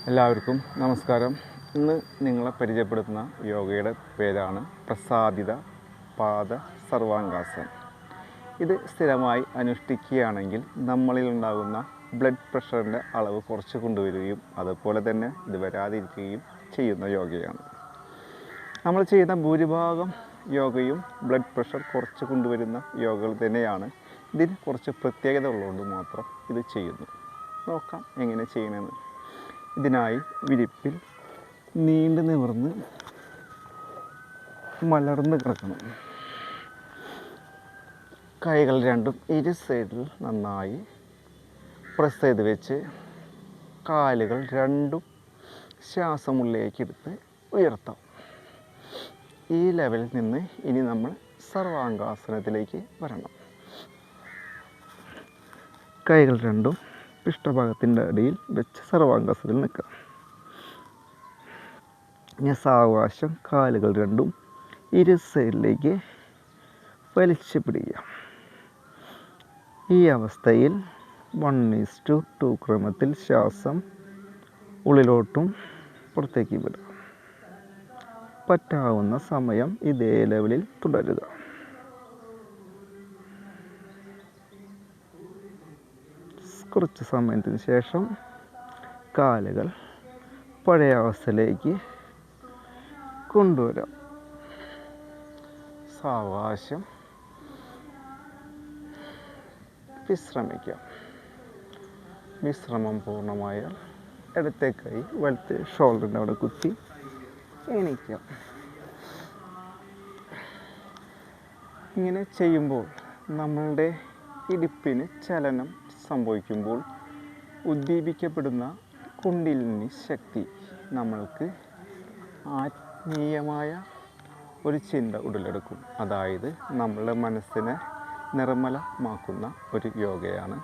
എല്ലാവർക്കും നമസ്കാരം. ഇന്ന് നിങ്ങളെ പരിചയപ്പെടുത്തുന്ന യോഗയുടെ പേരാണ് പ്രസാദിത പാദ സർവാംഗാസനം. ഇത് സ്ഥിരമായി അനുഷ്ഠിക്കുകയാണെങ്കിൽ നമ്മളിൽ ഉണ്ടാകുന്ന ബ്ലഡ് പ്രഷറിൻ്റെ അളവ് കുറച്ച് കൊണ്ടുവരികയും അതുപോലെ തന്നെ ഇത് വരാതിരിക്കുകയും ചെയ്യുന്ന യോഗയാണ്. നമ്മൾ ചെയ്യുന്ന ഭൂരിഭാഗം യോഗയും ബ്ലഡ് പ്രഷർ കുറച്ച് കൊണ്ടുവരുന്ന യോഗകൾ തന്നെയാണ്. ഇതിന് കുറച്ച് പ്രത്യേകത ഉള്ളതുകൊണ്ട് മാത്രം ഇത് ചെയ്യുന്നു. നോക്കാം എങ്ങനെ ചെയ്യണമെന്ന്. ഇതിനായി വിരിപ്പിൽ നീണ്ടു നിവർന്ന് മലർന്ന് കിടക്കണം. കൈകൾ രണ്ടും ഇരു സൈഡിൽ നന്നായി പ്രസ് ചെയ്ത് വെച്ച് കാലുകൾ രണ്ടും ശ്വാസമുള്ളിലേക്ക് എടുത്ത് ഉയർത്താം. ഈ ലെവലിൽ നിന്ന് ഇനി നമ്മൾ സർവാംഗാസനത്തിലേക്ക് വരണം. കൈകൾ രണ്ടും പൃഷ്ഠഭാഗത്തിൻ്റെ അടിയിൽ വെച്ച് സർവാംഗാസനത്തിൽ നിൽക്കാം. ഇനി സാവകാശം കാലുകൾ രണ്ടും ഇരു സൈഡിലേക്ക് വലിച്ചു പിടിക്കുക. ഈ അവസ്ഥയിൽ 1:2 ക്രമത്തിൽ ശ്വാസം ഉള്ളിലോട്ടും പുറത്തേക്ക് വിടുക. പറ്റാവുന്ന സമയം ഇതേ ലെവലിൽ തുടരുക. കുറച്ച് സമയത്തിന് ശേഷം കാലുകൾ പഴയ അവസ്ഥയിലേക്ക് കൊണ്ടുവരാം. സാവകാശം വിശ്രമിക്കാം. വിശ്രമം പൂർണ്ണമായാൽ ഇടത്തെ കൈ വലത്തെ ഷോൾഡറിൻ്റെ അവിടെ കുത്തി എണീക്കാം. ഇങ്ങനെ ചെയ്യുമ്പോൾ നമ്മളുടെ ഇടുപ്പിന് ചലനം സംഭവിക്കുമ്പോൾ ഉദ്ദീപിക്കപ്പെടുന്ന കുണ്ഡലിനി ശക്തി നമ്മൾക്ക് ആത്മീയമായ ഒരു ചിന്ത ഉടലെടുക്കും. അതായത് നമ്മളുടെ മനസ്സിനെ നിർമ്മലമാക്കുന്ന ഒരു യോഗയാണ്